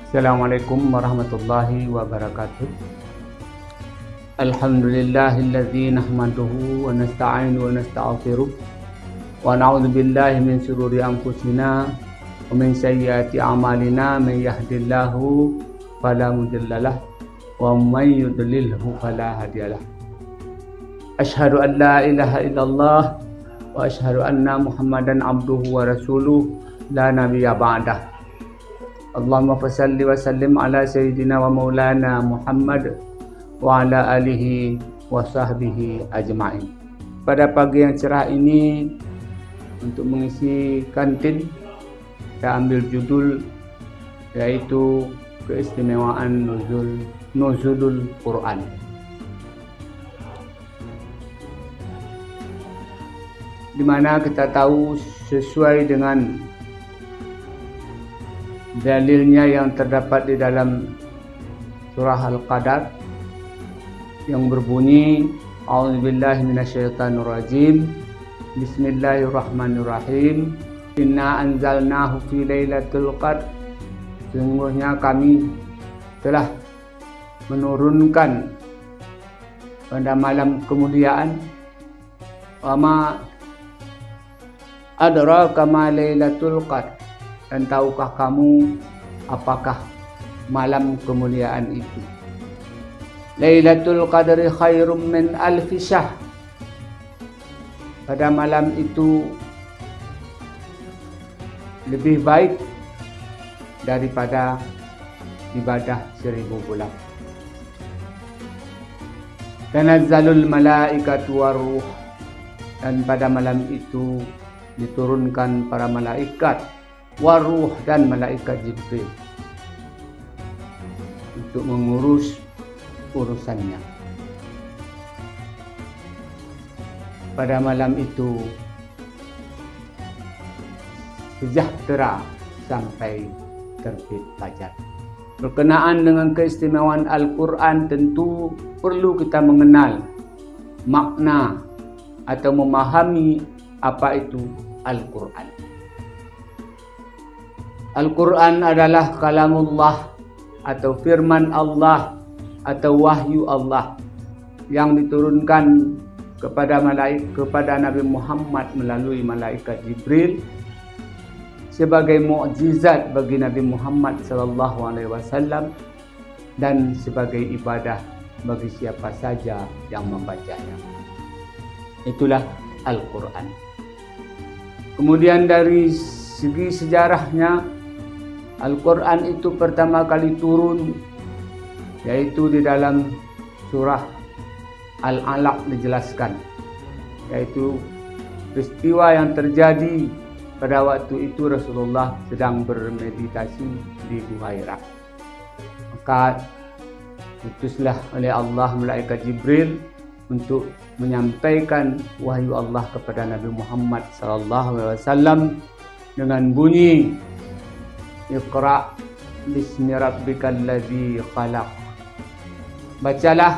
Assalamualaikum warahmatullahi wabarakatuh. Alhamdulillahilladzi nahmaduhu wa nasta'inu wa nasta'firuh wa na'udzu billahi min shururi anfusina wa min sayyiati a'malina. May yahdihillahu fala mudhillalah wa may yudlilhu fala hadiyalah. Asyhadu an la ilaha illallah wa asyhadu anna Muhammadan abduhu wa rasuluh la nabiyya ba'dah. Allahumma fasalli wa sallim ala sayyidina wa maulana Muhammad wa ala alihi wa sahbihi ajma'in. Pada pagi yang cerah ini, untuk mengisi kantin, saya ambil judul yaitu keistimewaan nuzulul Quran. Di mana kita tahu sesuai dengan dalilnya yang terdapat di dalam surah Al-Qadar yang berbunyi A'udzubillahi minasyaitonirrajim. Bismillahirrahmanirrahim. Inna anzalnahu fi lailatul qadr. Sesungguhnya kami telah menurunkan pada malam kemuliaan. Wa ma adraka ma lailatul qadr. Dan tahukah kamu apakah malam kemuliaan itu? Lailatul Qadri khairum min alfi syahr. Pada malam itu lebih baik daripada ibadah 1000 bulan. Tanazzalul malaikatu waruh. Dan pada malam itu diturunkan para malaikat waruh dan malaikat Jibril untuk mengurus urusannya. Pada malam itu sejahtera sampai terbit fajar. Berkenaan dengan keistimewaan Al-Quran, tentu perlu kita mengenal makna atau memahami apa itu Al-Quran. Al-Quran adalah kalamullah atau firman Allah atau wahyu Allah yang diturunkan kepada Nabi Muhammad melalui malaikat Jibril sebagai mukjizat bagi Nabi Muhammad SAW dan sebagai ibadah bagi siapa saja yang membacanya. Itulah Al-Quran. Kemudian dari segi sejarahnya, Al-Quran itu pertama kali turun yaitu di dalam surah Al-Alaq dijelaskan, yaitu peristiwa yang terjadi pada waktu itu Rasulullah sedang bermeditasi di Gua Hira. Maka diutuslah oleh Allah malaikat Jibril untuk menyampaikan wahyu Allah kepada Nabi Muhammad SAW dengan bunyi Iqra bismi rabbikal ladzi khalaq. Bacalah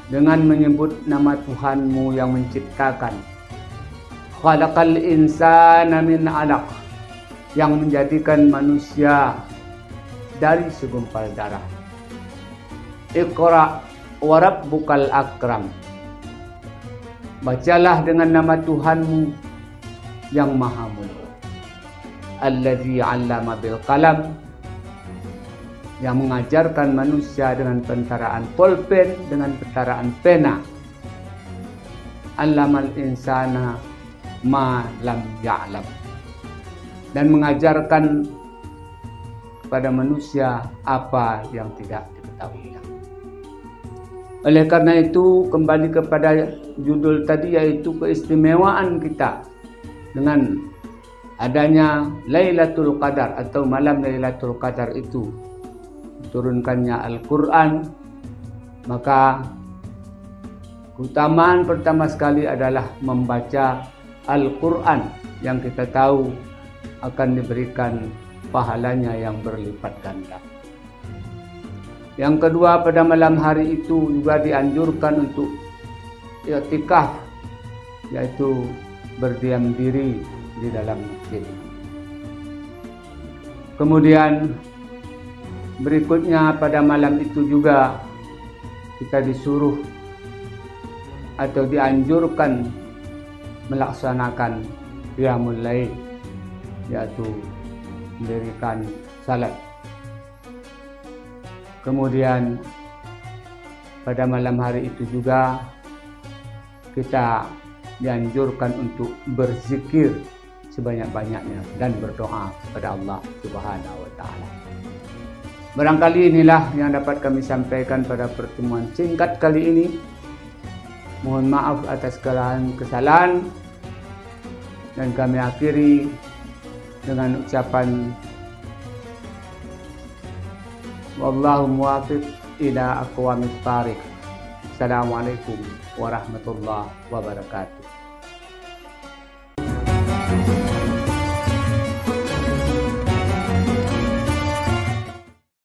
dengan menyebut nama Tuhanmu yang menciptakan. Khalaqal insana min 'alaq. Yang menjadikan manusia dari segumpal darah. Iqra wa rabbukal akram. Bacalah dengan nama Tuhanmu yang maha mulia. Alladzi 'allama bil qalam, yang mengajarkan manusia dengan pentaraan pulpen, dengan pentaraan pena. 'Allamal insana ma lam ya'lam, dan mengajarkan kepada manusia apa yang tidak diketahui. Oleh karena itu, kembali kepada judul tadi, yaitu keistimewaan kita dengan adanya Lailatul Qadar atau malam Lailatul Qadar itu, turunkannya Al-Quran. Maka keutamaan pertama sekali adalah membaca Al-Quran yang kita tahu akan diberikan pahalanya yang berlipat ganda. Yang kedua, pada malam hari itu juga dianjurkan untuk i'tikaf, yaitu berdiam diri di dalam masjid. Kemudian Berikutnya pada malam itu juga kita disuruh atau dianjurkan melaksanakan qiyamul lail, yaitu mendirikan salat. Kemudian pada malam hari itu juga kita dianjurkan untuk berzikir sebanyak-banyaknya dan berdoa kepada Allah Subhanahu wa taala. Barangkali inilah yang dapat kami sampaikan pada pertemuan singkat kali ini. Mohon maaf atas segala kesalahan, dan kami akhiri dengan ucapan wallahu muwaffiq ila aqwamit thariq. Assalamualaikum warahmatullahi wabarakatuh.